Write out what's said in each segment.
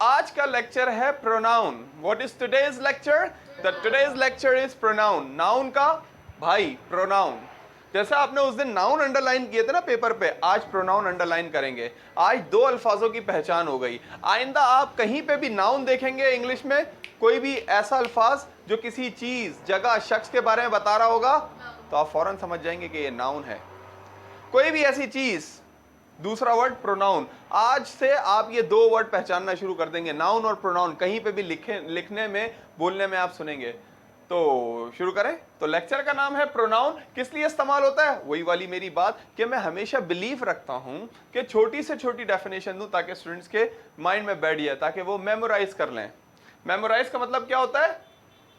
आज का लेक्चर है pronoun. What is today's lecture? The today's lecture is pronoun. Noun का भाई प्रोनाउन। जैसे आपने उस दिन नाउन अंडरलाइन किए थे ना पेपर पे, आज प्रोनाउन अंडरलाइन करेंगे। आज दो अल्फाजों की पहचान हो गई। आइंदा आप कहीं पे भी नाउन देखेंगे इंग्लिश में, कोई भी ऐसा अल्फाज जो किसी चीज, जगह, शख्स के बारे में बता रहा होगा, तो आप फौरन समझ जाएंगे कि ये नाउन है। कोई भी ऐसी चीज, दूसरा वर्ड प्रोनाउन। आज से आप ये दो वर्ड पहचानना शुरू कर देंगे, नाउन और प्रोनाउन। कहीं पे भी लिखने में, बोलने में आप सुनेंगे। तो शुरू करें। तो लेक्चर का नाम है प्रोनाउन। किस लिए इस्तेमाल होता है? वही वाली मेरी बात कि मैं हमेशा बिलीव रखता हूं कि छोटी से छोटी डेफिनेशन दूं ताकि स्टूडेंट्स के माइंड में बैठ जाए, ताकि वो मेमोराइज कर लें। मेमोराइज का मतलब क्या होता है?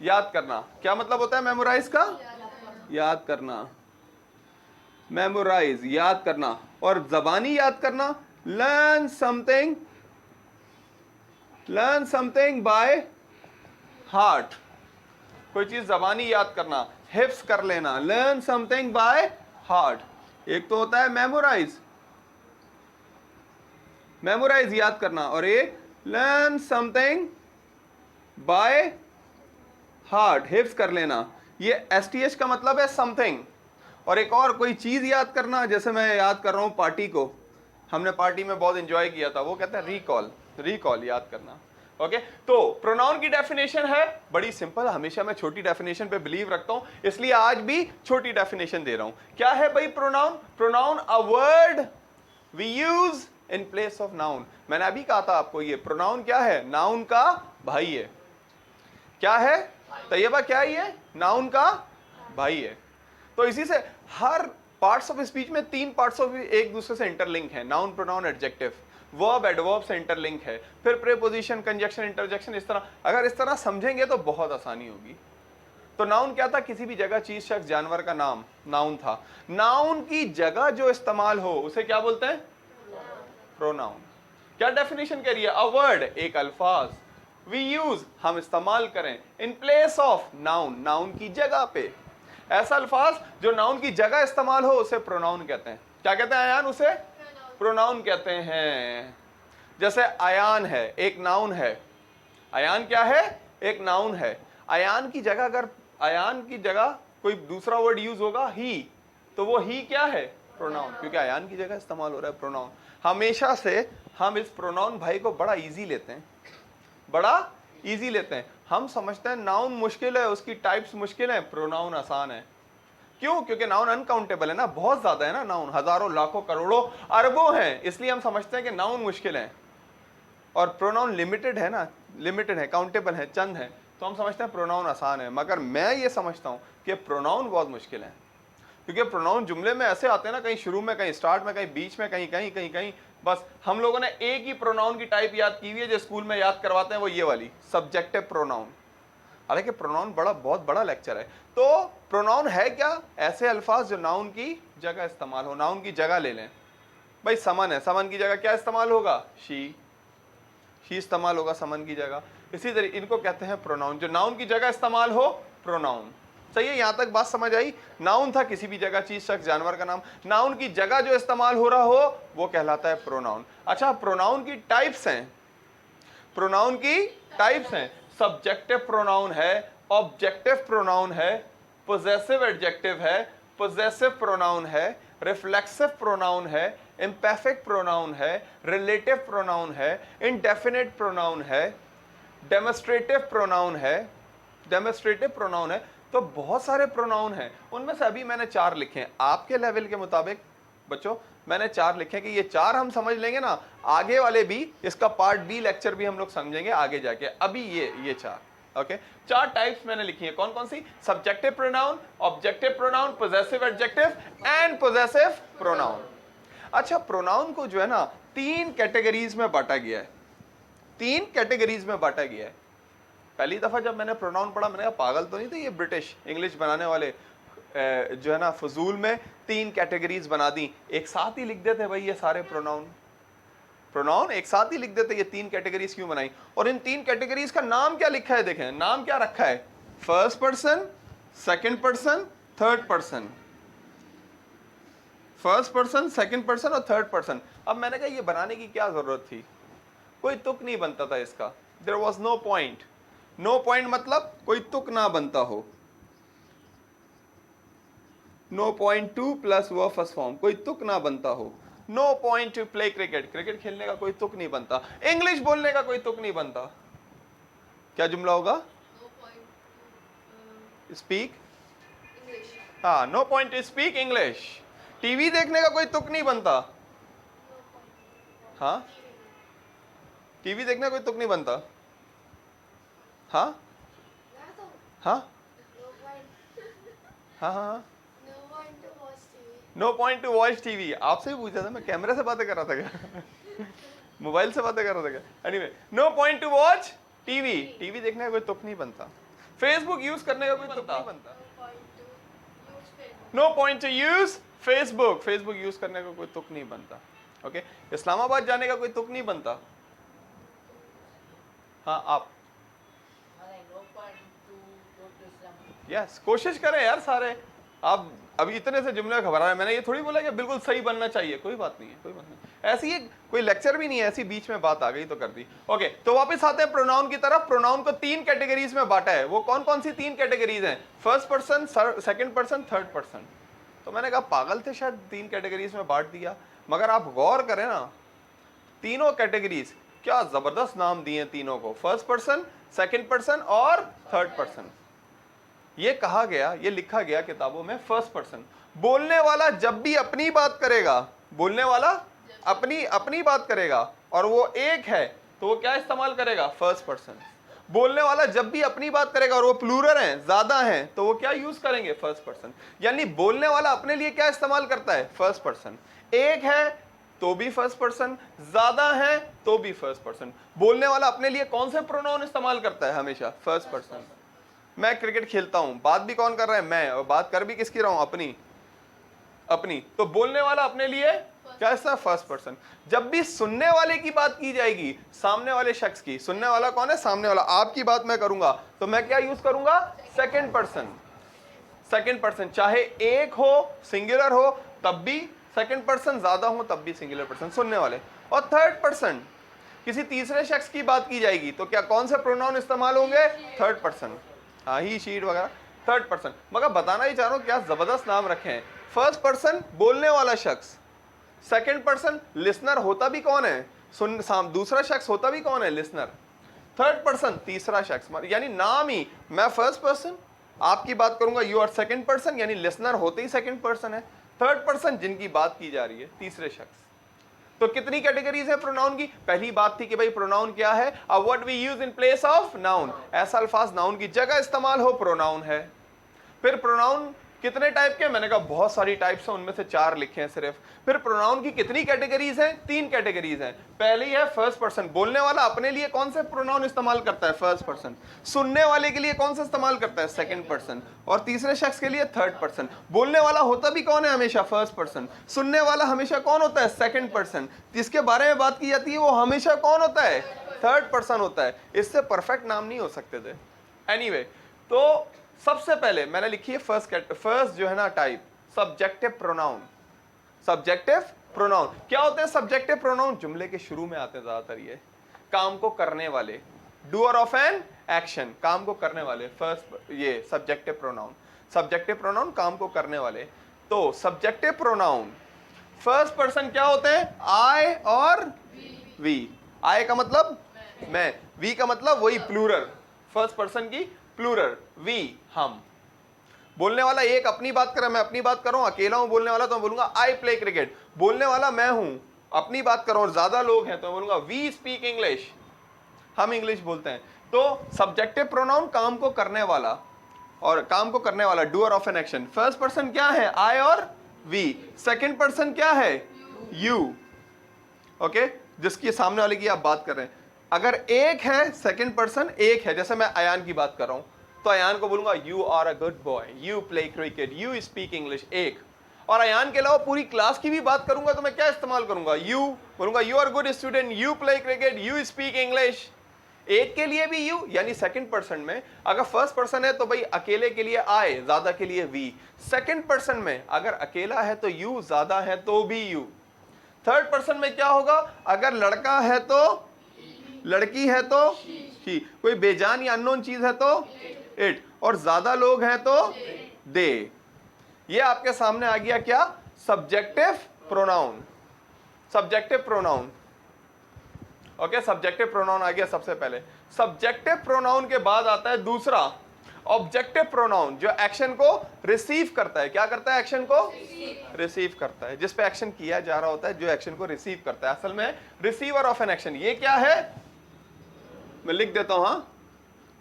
याद करना। क्या मतलब होता है मेमोराइज का? याद करना। मेमोराइज, याद करना। और जबानी याद करना, लर्न समथिंग बाय हार्ट। कोई चीज जबानी याद करना, हिफ्स कर लेना, लर्न समथिंग बाय हार्ट। एक तो होता है मेमोराइज, मेमोराइज याद करना, और एक लर्न समथिंग बाय हार्ट, हिफ्स कर लेना। ये एसटीएच का मतलब है समथिंग। और एक और कोई चीज याद करना, जैसे मैं याद कर रहा हूं पार्टी को, हमने पार्टी में बहुत एंजॉय किया था, वो कहते हैं रिकॉल। रिकॉल याद करना। ओके तो प्रोनाउन की डेफिनेशन है बड़ी सिंपल। हमेशा मैं छोटी डेफिनेशन पे बिलीव रखता हूं, इसलिए आज भी छोटी डेफिनेशन दे रहा हूं। क्या है भाई pronoun? Pronoun a word we use in place of noun. मैंने अभी कहा था आपको, ये प्रोनाउन क्या है? नाउन का भाई है। क्या है तैयबा? क्या है ये? नाउन का भाई है। तो इसी से हर पार्ट्स ऑफ स्पीच में तीन पार्ट्स ऑफ एक दूसरे से इंटरलिंक है। Noun, pronoun, adjective. Verb, adverb से इंटरलिंक है। फिर प्रीपोजिशन, कंजक्शन, इंटरजेक्शन। इस तरह अगर इस तरह समझेंगे तो बहुत आसानी होगी। तो नाउन क्या था? किसी भी जगह, चीज, शख्स, जानवर का नाम नाउन था। नाउन की जगह जो इस्तेमाल हो उसे क्या बोलते हैं? प्रोनाउन। क्या डेफिनेशन कह रही है? अ वर्ड, एक अल्फाज, वी यूज, हम इस्तेमाल करें, इन प्लेस ऑफ नाउन, नाउन की जगह पे। ऐसा अल्फाज जो नाउन की जगह इस्तेमाल हो उसे प्रोनाउन कहते हैं। क्या कहते हैं अयान? उसे प्रोनाउन कहते हैं। जैसे अयान है, एक नाउन है। अयान क्या है? एक नाउन है। अयान की जगह, अगर अयान की जगह कोई दूसरा वर्ड यूज होगा, ही, तो वो ही क्या है? प्रोनाउन, क्योंकि अयान की जगह इस्तेमाल हो रहा है प्रोनाउन। हमेशा से हम इस प्रोनाउन भाई को बड़ा इजी लेते हैं, बड़ा इजी लेते हैं। हम समझते हैं नाउन मुश्किल है, उसकी टाइप्स मुश्किल है, प्रोनाउन आसान है। क्यों? क्योंकि नाउन अनकाउंटेबल है ना, बहुत ज्यादा है ना नाउन, हजारों, लाखों, करोड़ों, अरबों हैं, इसलिए हम समझते हैं कि नाउन मुश्किल है। और प्रोनाउन लिमिटेड है ना, लिमिटेड है, काउंटेबल है, चंद है, तो हम समझते हैं प्रोनाउन आसान है। मगर मैं ये समझता हूं कि प्रोनाउन बहुत मुश्किल है, क्योंकि प्रोनाउन जुमले में ऐसे आते हैं ना, कहीं शुरू में, कहीं स्टार्ट में, कहीं बीच में, कहीं कहीं कहीं कहीं। बस हम लोगों ने एक ही प्रोनाउन की टाइप याद की हुई है जो स्कूल में याद करवाते हैं, वो ये वाली, सब्जेक्टिव प्रोनाउन। हालांकि प्रोनाउन बहुत बड़ा लेक्चर है। तो प्रोनाउन है क्या? ऐसे अल्फाज जो नाउन की जगह इस्तेमाल हो। नाउन की जगह ले लें भाई, समन है, समन की जगह क्या इस्तेमाल होगा? शी इस्तेमाल होगा समन की जगह। इसी तरह इनको कहते हैं प्रोनाउन, जो नाउन की जगह इस्तेमाल हो, प्रोनाउन। सही है? यहां तक बात समझ आई? नाउन था किसी भी जगह, चीज, शख्स, जानवर का नाम। नाउन की जगह जो इस्तेमाल हो रहा हो वो कहलाता है प्रोनाउन। अच्छा, प्रोनाउन की टाइप्स हैं। प्रोनाउन की टाइप्स हैं। सब्जेक्टिव प्रोनाउन है, ऑब्जेक्टिव प्रोनाउन है, पोजेसिव एडजेक्टिव है, पोजेसिव प्रोनाउन है, रिफ्लेक्सिव प्रोनाउन है, इम्परफेक्ट प्रोनाउन है, रिलेटिव प्रोनाउन है, इंडेफिनिट प्रोनाउन है, डेमोस्ट्रेटिव प्रोनाउन है, डेमोस्ट्रेटिव प्रोनाउन है। तो बहुत सारे प्रोनाउन हैं, उनमें से अभी मैंने 4 लिखे हैं। आपके लेवल के मुताबिक बच्चों मैंने 4 लिखे कि ये 4 हम समझ लेंगे ना, आगे वाले भी, इसका पार्ट बी लेक्चर भी हम लोग समझेंगे आगे जाके। अभी ये 4, ओके, 4 टाइप्स मैंने लिखी है। कौन कौन सी? Subjective pronoun, objective pronoun, possessive adjective and possessive pronoun. अच्छा, प्रोनाउन को जो है ना 3 कैटेगरीज में बांटा गया है। 3 कैटेगरीज में बांटा गया है। पहली दफा जब मैंने प्रोनाउन पढ़ा, मैंने कहा पागल तो नहीं थे ये ब्रिटिश इंग्लिश बनाने वाले, जो है ना फजूल में 3 कैटेगरीज बना दी, एक साथ ही लिख देते भाई ये सारे प्रोनाउन एक साथ ही लिख देते, ये 3 कैटेगरीज क्यों बनाई? और इन 3 कैटेगरीज का नाम क्या लिखा है? देखें नाम क्या रखा है, first person, second person, third person. First person, second person और थर्ड पर्सन। अब मैंने कहा ये बनाने की क्या जरूरत थी? कोई तुक नहीं बनता था इसका, there was no point. No point मतलब कोई तुक ना बनता हो। No point to plus verb first form, कोई तुक ना बनता हो। No point to play cricket, cricket खेलने का कोई तुक नहीं बनता। इंग्लिश बोलने का कोई तुक नहीं बनता। क्या जुमला होगा? स्पीक, हाँ, no point to speak English. TV देखने का कोई तुक नहीं बनता। हाँ, टीवी देखने का कोई तुक नहीं बनता। हाँ हाँ हाँ हाँ, no point to watch TV. आपसे भी पूछा था मैं, कैमरे से बातें कर रहा था क्या? मोबाइल से बातें कर रहा था क्या? Anyway, no point to watch TV, TV देखने का कोई तुक नहीं बनता। फेसबुक यूज करने का कोई तुक नहीं बनता। No point to use Facebook, Facebook use करने का कोई तुक नहीं बनता। ओके, इस्लामाबाद जाने का कोई तुक नहीं बनता। हाँ, आप यस, कोशिश करें यार सारे। आप अभी इतने से जुमले घबरा रहे हैं, मैंने ये थोड़ी बोला कि बिल्कुल सही बनना चाहिए, कोई बात नहीं है, कोई बात नहीं। ऐसी ही कोई लेक्चर भी नहीं है, ऐसी बीच में बात आ गई तो कर दी। ओके, तो वापस आते हैं प्रोनाउन की तरफ। प्रोनाउन को 3 कैटेगरीज में बांटा है। वो कौन कौन सी 3 कैटेगरीज हैं? First person, second person, third person. तो मैंने कहा पागल थे शायद 3 कैटेगरीज में बांट दिया, मगर आप गौर करें ना, तीनों कैटेगरीज क्या जबरदस्त नाम दिए तीनों को, फर्स्ट पर्सन, सेकंड पर्सन और थर्ड पर्सन। ये कहा गया, ये लिखा गया किताबों में, फर्स्ट पर्सन। बोलने वाला जब भी अपनी बात करेगा, बोलने वाला अपनी बात करेगा और वो एक है तो वो क्या इस्तेमाल करेगा? First person. बोलने वाला जब भी अपनी बात करेगा और वो प्लूरल है, ज्यादा है, तो वो क्या यूज करेंगे? First person. यानी बोलने वाला अपने लिए क्या इस्तेमाल करता है? First person. एक है तो भी फर्स्ट पर्सन, ज्यादा है तो भी फर्स्ट पर्सन। बोलने वाला अपने लिए कौन से प्रोनाउन इस्तेमाल करता है? हमेशा फर्स्ट पर्सन। मैं क्रिकेट खेलता हूं, बात भी कौन कर रहा है? मैं। और बात कर भी किसकी रहा हूं? अपनी। तो बोलने वाला अपने लिए क्या है? First person. जब भी सुनने वाले की बात की जाएगी, सामने वाले शख्स की, सुनने वाला कौन है? सामने वाला। आपकी बात मैं करूंगा तो मैं क्या यूज करूंगा? Second person. सेकंड पर्सन, चाहे एक हो, सिंगुलर हो तब भी सेकंड पर्सन, ज्यादा हो तब भी सिंगुलर पर्सन, सुनने वाले। और थर्ड पर्सन, किसी तीसरे शख्स की बात की जाएगी तो क्या कौन से प्रोनाउन इस्तेमाल होंगे? Third person. हाँ, ही, शीट वगैरह, थर्ड पर्सन। मगर बताना ही चाह रहा हूं क्या जबरदस्त नाम रखे हैं। फर्स्ट पर्सन बोलने वाला शख्स, सेकंड पर्सन लिसनर होता भी कौन है? दूसरा शख्स होता भी कौन है? लिसनर। थर्ड पर्सन तीसरा शख्स, यानी नाम ही, मैं फर्स्ट पर्सन, आपकी बात करूंगा, यू आर सेकंड पर्सन, यानी लिसनर होते ही सेकंड पर्सन है। थर्ड पर्सन जिनकी बात की जा रही है, तीसरे शख्स। तो कितनी कैटेगरीज है प्रोनाउन की? पहली बात थी कि भाई प्रोनाउन क्या है? A word we use in place of noun, ऐसा अल्फाज नाउन की जगह इस्तेमाल हो, प्रोनाउन है। फिर प्रोनाउन कितने टाइप के? मैंने कहा बहुत सारी टाइप्स हैं, उनमें से 4 लिखे हैं सिर्फ। फिर प्रोनाउन की कितनी कैटेगरीज हैं? 3 कैटेगरीज हैं। पहली है फर्स्ट पर्सन, बोलने वाला अपने लिए कौन से प्रोनाउन इस्तेमाल करता है? First person. सुनने वाले के लिए कौन सा इस्तेमाल करता है? Second person. और तीसरे शख्स के लिए थर्ड पर्सन। बोलने वाला होता भी कौन है? हमेशा फर्स्ट पर्सन। सुनने वाला हमेशा कौन होता है? Second person. जिसके बारे में बात की जाती है वो हमेशा कौन होता है? थर्ड पर्सन होता है। इससे परफेक्ट नाम नहीं हो सकते थे। एनीवे, तो सबसे पहले मैंने लिखी है फर्स्ट जो है ना type, subjective pronoun. Subjective pronoun क्या होते हैं? सब्जेक्टिव प्रोनाउन जुमले के शुरू में आते हैं ज्यादातर। ये काम को करने वाले, डूअर ऑफ एन एक्शन, काम को करने वाले, फर्स्ट ये सब्जेक्टिव प्रोनाउन। सब्जेक्टिव प्रोनाउन काम को करने वाले। तो सब्जेक्टिव प्रोनाउन फर्स्ट पर्सन क्या होते हैं? आई और वी। आई का मतलब मैं, वी का मतलब वही प्लूरल, फर्स्ट पर्सन की प्लूरल, वी हम। बोलने वाला एक अपनी बात कर रहा है, मैं अपनी बात कर रहा हूं, अकेला हूं बोलने वाला तो मैं बोलूंगा आई प्ले क्रिकेट। बोलने वाला मैं हूं, अपनी बात कर रहा हूं और ज्यादा लोग हैं तो मैं बोलूंगा वी स्पीक इंग्लिश, हम इंग्लिश बोलते हैं। तो सब्जेक्टिव प्रोनाउन काम को करने वाला, और काम को करने वाला doer of an action. First person क्या है? आई और वी। सेकंड पर्सन क्या है? यू। ओके, जिसकी सामने वाले की आप बात कर रहे हैं। अगर एक है सेकंड पर्सन, एक है, जैसे मैं अयान की बात कर रहा हूं तो अयान को बोलूंगा you are a good boy, you play cricket, you speak English, एक। और अयान के अलावा पूरी क्लास की भी बात करूंगा तो मैं क्या इस्तेमाल करूंगा? यू। बोलूंगा you are good student, you play cricket, you speak English. एक के लिए भी यू, यानी सेकंड पर्सन में। अगर फर्स्ट पर्सन है तो भाई अकेले के लिए आई, ज्यादा के लिए वी। सेकंड पर्सन में अगर अकेला है तो यू, ज्यादा है तो भी यू। थर्ड पर्सन में क्या होगा? अगर लड़का है तो लड़की है तो शी, कोई बेजान या अननोन चीज है तो इट, और ज्यादा लोग हैं तो दे। ये आपके सामने आ गया क्या? Subjective pronoun. Subjective pronoun, okay, subjective pronoun आ गया सबसे पहले। सब्जेक्टिव प्रोनाउन के बाद आता है दूसरा ऑब्जेक्टिव प्रोनाउन, जो एक्शन को रिसीव करता है। क्या करता है? एक्शन को रिसीव करता है, जिस पे एक्शन किया जा रहा होता है, जो एक्शन को रिसीव करता है, असल में रिसीवर ऑफ एन एक्शन। ये क्या है? मैं लिख देता हूं, हाँ,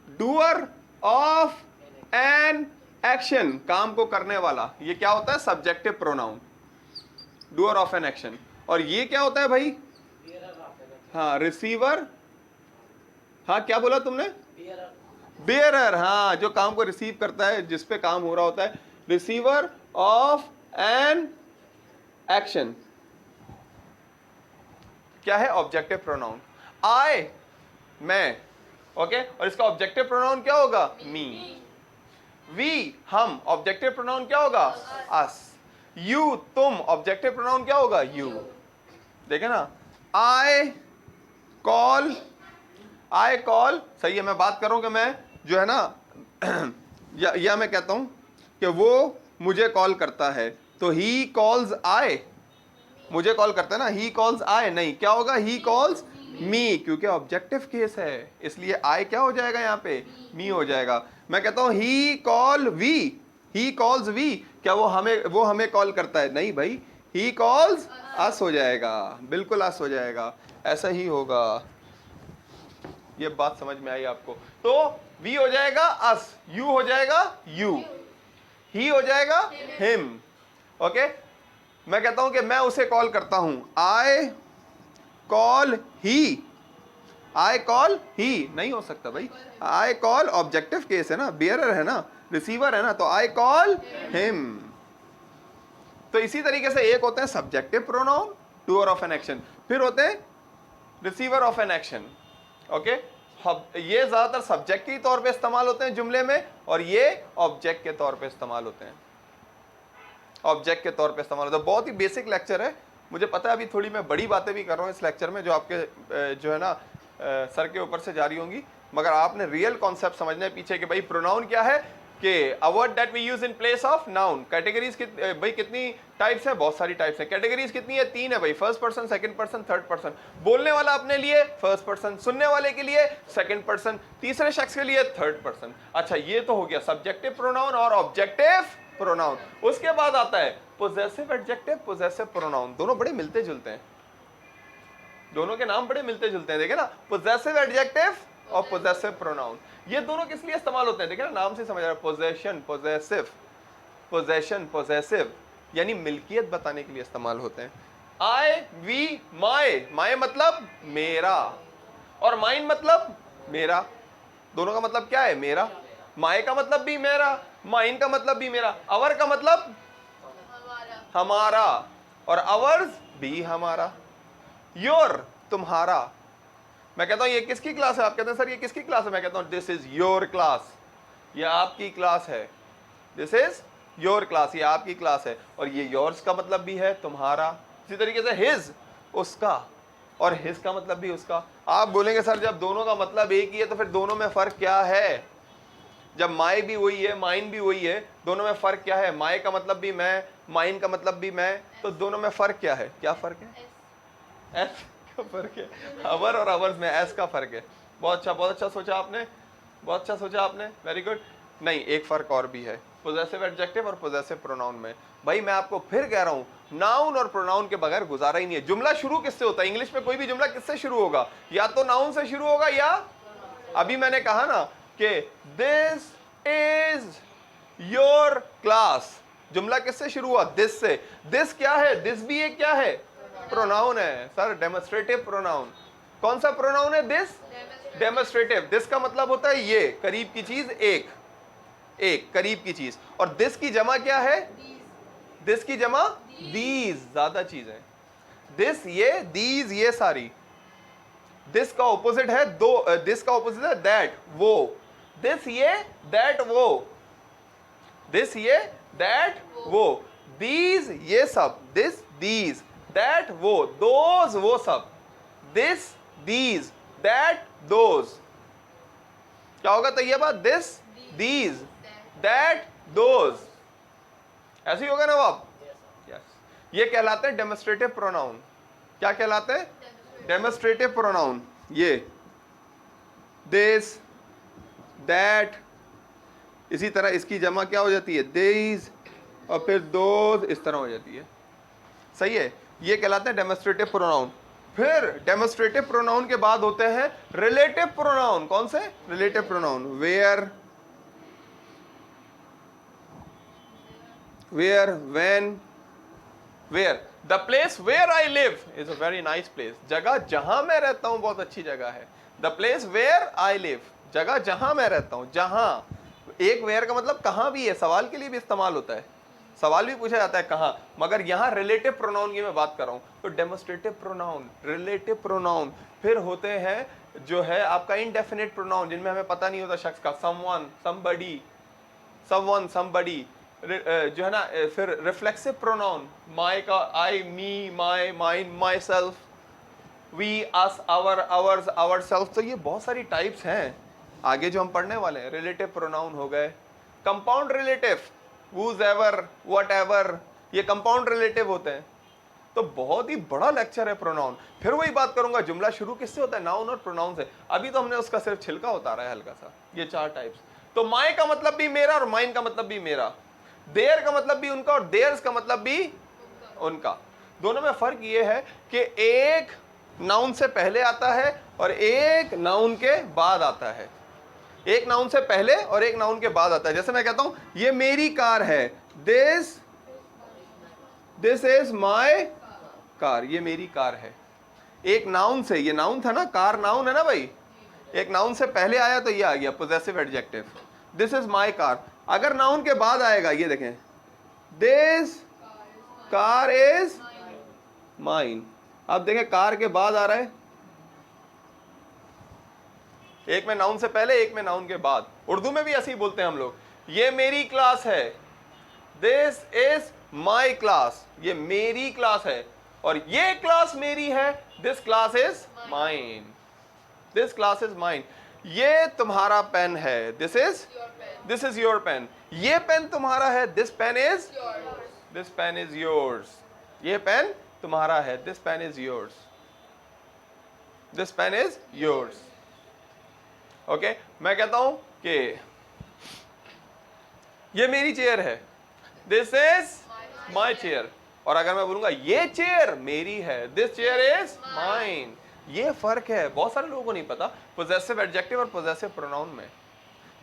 डूअर ऑफ एन एक्शन, काम को करने वाला। ये क्या होता है? Subjective pronoun, doer of an action. और ये क्या होता है भाई? हाँ, रिसीवर। हाँ, क्या बोला तुमने? बेयरर। हाँ, जो काम को रिसीव करता है, जिस पे काम हो रहा होता है, रिसीवर ऑफ एन एक्शन। क्या है? Objective pronoun. आई, मैं, ओके, और इसका ऑब्जेक्टिव प्रोनाउन क्या होगा? मी। वी, हम, ऑब्जेक्टिव प्रोनाउन क्या होगा? अस। यू, तुम, ऑब्जेक्टिव प्रोनाउन क्या होगा? यू। देखे ना, आई कॉल, आई कॉल, सही है। मैं बात करूं कि मैं जो है ना या मैं कहता हूं कि वो मुझे कॉल करता है, तो ही कॉल्स आई, मुझे कॉल करता है ना, ही कॉल्स आई। नहीं, क्या होगा? ही कॉल्स मी, क्योंकि ऑब्जेक्टिव केस है, इसलिए आई क्या हो जाएगा? यहाँ पे मी हो जाएगा। मैं कहता हूं he call we, he calls we, क्या वो हमें कॉल करता है? नहीं भाई, ही कॉल्स अस हो जाएगा, बिल्कुल अस हो जाएगा, ऐसा ही होगा। ये बात समझ में आई आपको? तो वी हो जाएगा अस, यू हो जाएगा यू, ही हो जाएगा हिम, ओके। मैं कहता हूं कि मैं उसे कॉल करता हूं, I call he, I call ही नहीं हो सकता भाई, आई कॉल ऑब्जेक्टिव केस है ना, बियरर है ना, रिसीवर है ना, तो आई कॉल हिम। तो इसी तरीके से एक होते हैं subjective pronoun, doer of an action, फिर होते हैं receiver of an action, okay. ये ज्यादातर सब्जेक्ट के तौर पे इस्तेमाल होते हैं जुमले में, और ये ऑब्जेक्ट के तौर पे इस्तेमाल होते हैं, ऑब्जेक्ट के तौर पे इस्तेमाल होता है। बहुत ही बेसिक लेक्चर है, मुझे पता है अभी थोड़ी मैं बड़ी बातें भी कर रहा हूँ इस लेक्चर में, जो आपके जो है ना सर के ऊपर से जारी होंगी, मगर आपने रियल कॉन्सेप्ट समझना है पीछे कि भाई प्रोनाउन क्या है, कि a word that we use in place of noun. Categories भाई कितनी टाइप्स है? बहुत सारी टाइप्स है। कैटेगरीज कितनी है? 3 है भाई, first person, second person, third person. बोलने वाला अपने लिए फर्स्ट पर्सन, सुनने वाले के लिए सेकंड पर्सन, तीसरे शख्स के लिए थर्ड पर्सन। अच्छा, ये तो हो गया सब्जेक्टिव प्रोनाउन और ऑब्जेक्टिव प्रोनाउन। उसके बाद आता है पोजेसिव एडजेक्टिव, पोजेसिव प्रोनाउन। दोनों बड़े मिलते जुलते हैं, दोनों के नाम बड़े मिलते जुलते हैं, देखे ना, पोजेसिव एडजेक्टिव और पोजेसिव प्रोनाउन। ये दोनों किस लिए इस्तेमाल होते हैं? देखिए ना, नाम से समझ रहा है, पोजेशन, पोजेसिव, पोजेशन, पोजेसिव, यानी मिल्कियत बताने के लिए इस्तेमाल होते हैं। आई, वी, माय, माय मतलब मेरा, और माइन मतलब मेरा। दोनों का मतलब क्या है? मेरा। माय का मतलब भी मेरा, माइन का मतलब भी मेरा, अवर का मतलब हमारा, और अवर्स भी हमारा, योर तुम्हारा। मैं कहता हूं ये किसकी क्लास है? आप कहते हैं सर ये किसकी क्लास है? मैं कहता हूं दिस इज योर क्लास, ये आपकी क्लास है, दिस इज योर क्लास, ये आपकी क्लास है। और ये योर्स का मतलब भी है तुम्हारा, इसी तरीके से हिज उसका, और हिज का मतलब भी उसका। आप बोलेंगे सर जब दोनों का मतलब एक ही है तो फिर दोनों में फर्क क्या है? जब माय भी वही है, माइन भी वही है, दोनों में फर्क क्या है? माय का मतलब भी मैं, माइन का मतलब भी मैं, तो दोनों में फर्क क्या है? क्या फर्क है? एस का फर्क है, अवर और अवर्स में एस का फर्क है। बहुत अच्छा सोचा आपने, बहुत अच्छा सोचा आपने, वेरी गुड। नहीं, एक फर्क और भी है पोजेसिव एडजेक्टिव और पोजेसिव प्रोनाउन में। भाई मैं आपको फिर कह रहा हूं, नाउन और प्रोनाउन के बगैर गुजारा ही नहीं है। जुमला शुरू किससे होता है? इंग्लिश में कोई भी जुमला किससे शुरू होगा? या तो नाउन से शुरू होगा, या अभी मैंने कहा ना कि दिस इज योर क्लास, जुमला किससे शुरू हुआ? दिस से। दिस क्या है? दिस भी एक क्या है? प्रोनाउन है सर, डेमोस्ट्रेटिव प्रोनाउन। कौन सा प्रोनाउन है? This, demonstrative. दिस का मतलब होता है ये, करीब की चीज, एक, एक करीब की चीज। और दिस की जमा क्या है? दिस की जमा दीज, ज्यादा चीज है। दिस ये, दीज ये सारी। दिस का ऑपोजिट है दो, दिस का ऑपोजिट है दैट, वो। दिस ये, दैट वो, दिस ये, दैट वो, दीज ये सब, दिस, दीज, दैट वो, दोज वो सब, दिस, दीज, दैट, दोज। क्या होगा Tayyaba? This, these, that, those. ऐसे ही होगा ना आप? यस। ये कहलाते हैं डेमोस्ट्रेटिव प्रोनाउन। क्या कहलाते हैं? Demonstrative pronoun. ये दिस, दैट, इसी तरह इसकी जमा क्या हो जाती है? दीज, और फिर दोज, इस तरह हो जाती है। सही है, ये कहलाते हैं डेमोस्ट्रेटिव प्रोनाउन। फिर डेमोस्ट्रेटिव प्रोनाउन के बाद होते हैं रिलेटिव प्रोनाउन। कौन से? Relative pronoun. Where, where, when, where. The place where I live is a very nice place. जगह जहां मैं रहता हूं बहुत अच्छी जगह है। The place where I live, जगह जहां मैं रहता हूं। जहां, एक वेयर का मतलब कहां भी है, सवाल के लिए भी इस्तेमाल होता है, सवाल भी पूछा जाता है कहां। मगर यहां रिलेटिव प्रोनाउन की मैं बात कर रहा हूं। तो डेमोस्ट्रेटिव प्रोनाउन, रिलेटिव प्रोनाउन। फिर होते हैं जो है आपका इंडेफिनिट प्रोनाउन, जिनमें हमें पता नहीं होता शख्स का। समवन, समबडी, समवन, समबडी, जो है ना। फिर रिफ्लेक्सिव प्रोनाउन, माय का I, me, my, mine, myself, we, us, our, ours, ourselves. तो ये बहुत सारी टाइप्स हैं आगे जो हम पढ़ने वाले हैं। रिलेटिव प्रोनाउन हो गए। Compound relative, whose ever, whatever, ये कंपाउंड रिलेटिव होते हैं। तो बहुत ही बड़ा लेक्चर है प्रोनाउन। फिर वही बात करूंगा, जुमला शुरू किससे होता है? नाउन और प्रोनाउन से। अभी तो हमने उसका सिर्फ छिलका उतारा है हल्का सा। ये 4 टाइप्स। तो माय का मतलब भी मेरा और माइन का मतलब भी मेरा। देयर का मतलब भी उनका और देयर्स का मतलब भी उनका। दोनों में फर्क ये है कि एक नाउन से पहले आता है और एक नाउन के बाद आता है। एक नाउन से पहले और एक नाउन के बाद आता है। जैसे मैं कहता हूं ये मेरी कार है, दिस इज माय कार, ये मेरी कार है। एक नाउन से, ये नाउन था ना, कार नाउन है ना भाई। एक नाउन से पहले आया तो ये आ गया possessive adjective, this is my car. अगर नाउन के बाद आएगा, ये देखें, दिस कार इज माइन। अब देखें कार के बाद आ रहा है, एक में नाउन से पहले, एक में नाउन के बाद। उर्दू में भी ऐसे ही बोलते हैं हम लोग। ये मेरी क्लास है, दिस इज माई क्लास, ये मेरी क्लास है। और ये क्लास मेरी है, this class is mine, this class is mine. ये तुम्हारा पेन है, दिस इज योर पेन। ये पेन तुम्हारा है, दिस पेन इज योर्स। ये पेन तुम्हारा है, this pen is yours, this pen is yours. Okay, मैं कहता हूं कि ये मेरी चेयर है, दिस इज माई चेयर। और अगर मैं बोलूंगा ये चेयर मेरी है, दिस चेयर इज माइन। ये फर्क है, बहुत सारे लोगों को नहीं पता पोजेसिव एडजेक्टिव और पोजेसिव प्रोनाउन में।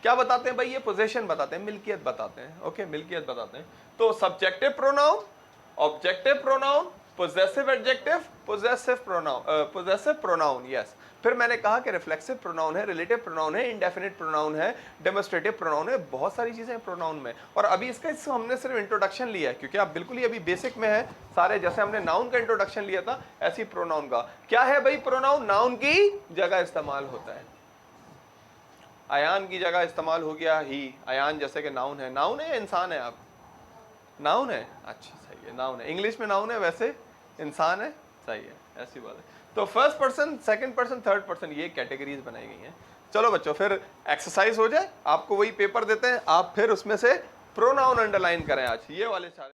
क्या बताते हैं भाई? ये पोजेशन बताते हैं, मिल्कियत बताते हैं। ओके, मिल्कियत बताते हैं। तो subjective pronoun, objective pronoun, possessive adjective, possessive pronoun. Yes. फिर मैंने कहा कि रिफ्लेक्सिव प्रोनाउन है, रिलेटिव प्रोनाउन है, इंडेफिनिट प्रोनाउन है, डेमोस्ट्रेटिव प्रोनाउन है। बहुत सारी चीजें हैं प्रोनाउन में। और अभी इसका हमने सिर्फ इंट्रोडक्शन लिया है, क्योंकि आप बिल्कुल ही अभी बेसिक में है सारे। जैसे हमने नाउन का इंट्रोडक्शन लिया था, ऐसी प्रोनाउन का। क्या है भाई प्रोनाउन? नाउन की जगह इस्तेमाल होता है। अयान की जगह इस्तेमाल हो गया ही। अयान जैसे कि नाउन है। नाउन है या इंसान है? आप नाउन है? अच्छा, सही है, नाउन है। इंग्लिश में नाउन है, वैसे इंसान है। सही है, ऐसी बात है। तो first person, second person, third person, ये कैटेगरीज बनाई गई हैं। चलो बच्चों, फिर एक्सरसाइज हो जाए। आपको वही पेपर देते हैं, आप फिर उसमें से प्रोनाउन अंडरलाइन करें आज, ये वाले 4।